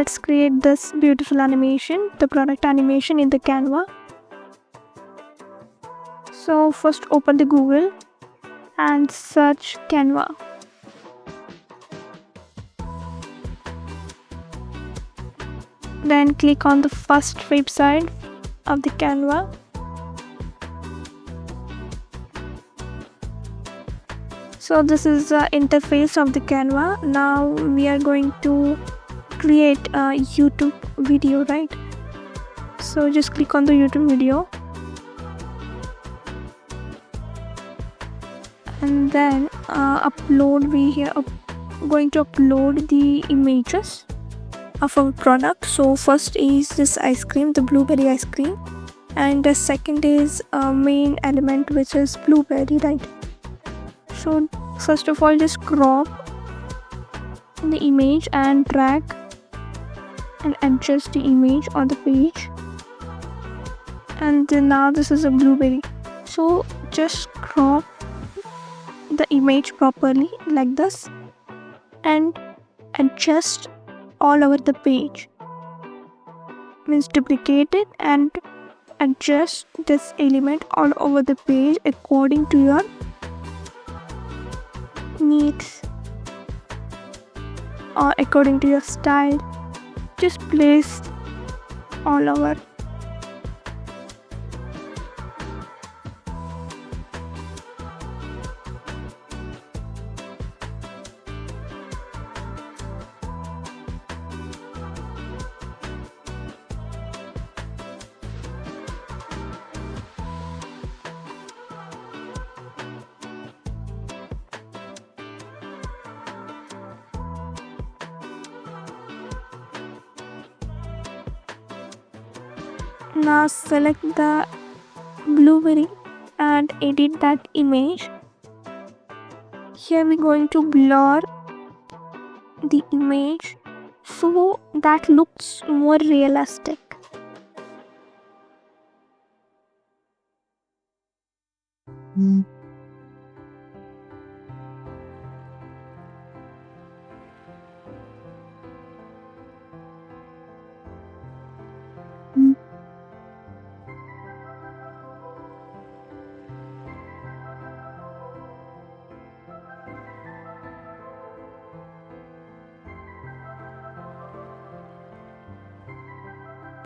let's create this beautiful animation, the product animation in the Canva. So first open the Google and search Canva. Then click on the first website of the Canva. So this is the interface of the Canva. Now we are going to create a YouTube video, right? So just click on the YouTube video and then going to upload the images of our product. So first is this ice cream, the blueberry ice cream, and the second is a main element, which is blueberry, right? So first of all, just crop the image and drag and adjust the image on the page. And then now this is a blueberry, so just crop the image properly like this and adjust all over the page. Means duplicate it and adjust this element all over the page according to your needs or according to your style. Just place all over. Now select the blueberry and edit that image. Here we're going to blur the image so that looks more realistic.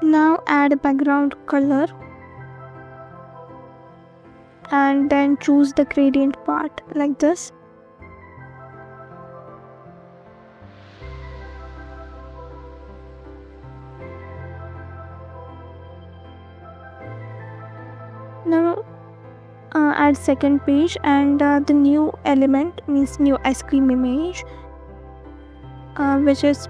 Now add a background color and then choose the gradient part like this. Now add second page and the new element, means new ice cream image, which is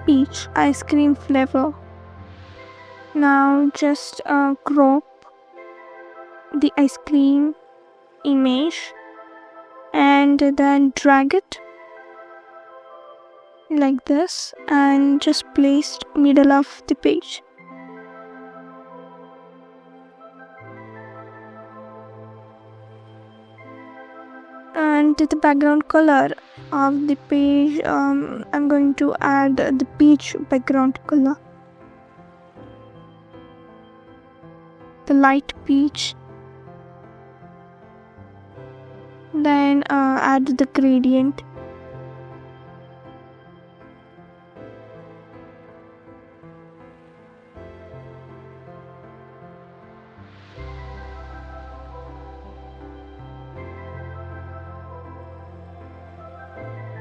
peach ice cream flavor. Now just crop the ice cream image and then drag it like this and just place middle of the page. And the background color of the page, I'm going to add the peach background color, the light peach. Then add the gradient.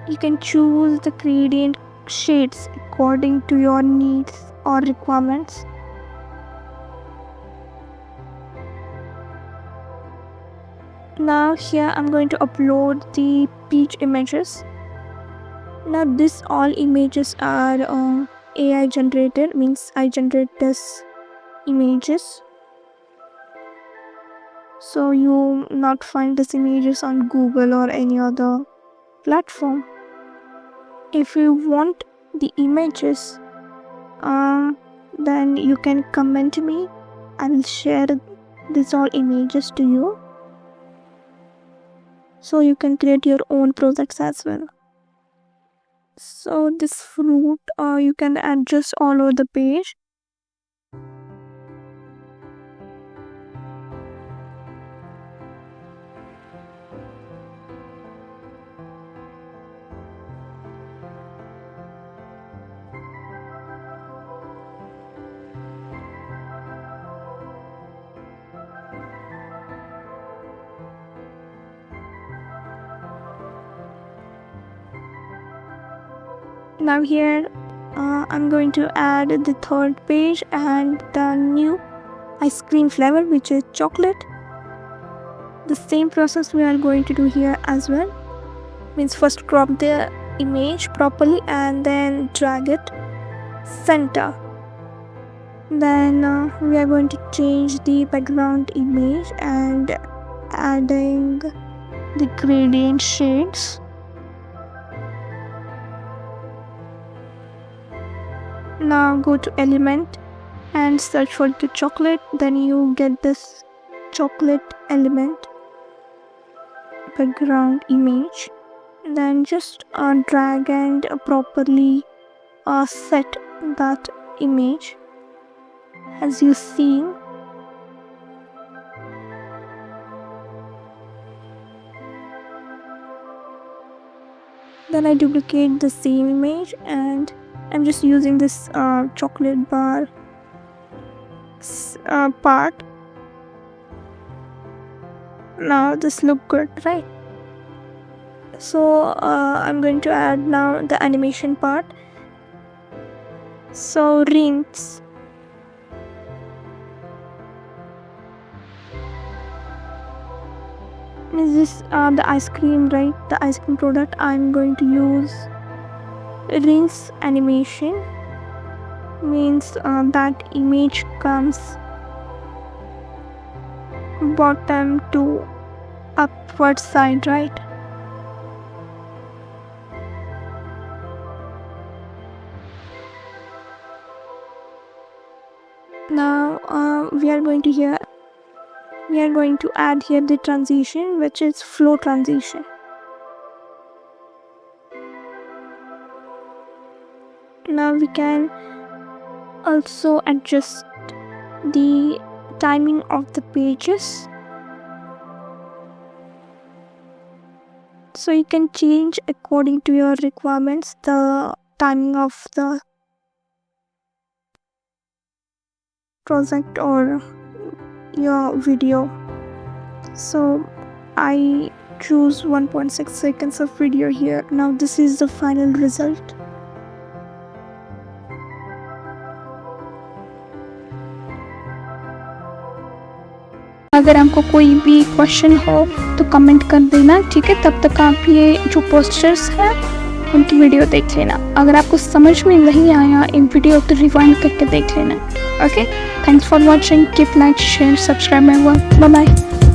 You can choose the gradient shades according to your needs or requirements. Now here I'm going to upload the peach images. Now this all images are AI generated, means I generate this images. So you will not find these images on Google or any other platform. If you want the images, then you can comment me. I will share these all images to you. so you can create your own projects as well. So this fruit you can adjust all over the page. Now here I'm going to add the third page and the new ice cream flavor, which is chocolate. The same process we are going to do here as well. Means first crop the image properly and then drag it center. Then we are going to change the background image and adding the gradient shades. Now go to element and search for the chocolate, then you get this chocolate element background image. Then just drag and properly set that image as you see. Then I duplicate the same image and I'm just using this chocolate bar part. Now this look good, right? So I'm going to add now the animation part. So rinse. Is this the ice cream, right? The ice cream product. I'm going to use rinse animation. Means that image comes bottom to upward side, right? Now we are going to add here the transition, which is flow transition. Now we can also adjust the timing of the pages, so you can change according to your requirements the timing of the project or your video. So I choose 1.6 seconds of video here. Now this is the final result. अगर आपको कोई भी question हो तो comment कर देना, ठीक है। तब तक आप ये जो पोस्टर्स हैं उनकी वीडियो देख लेना। अगर आपको समझ में नहीं आया इन वीडियो तो रिवाइंड करके देख लेना। Okay, thanks for watching, keep like, share, subscribe my work, bye bye.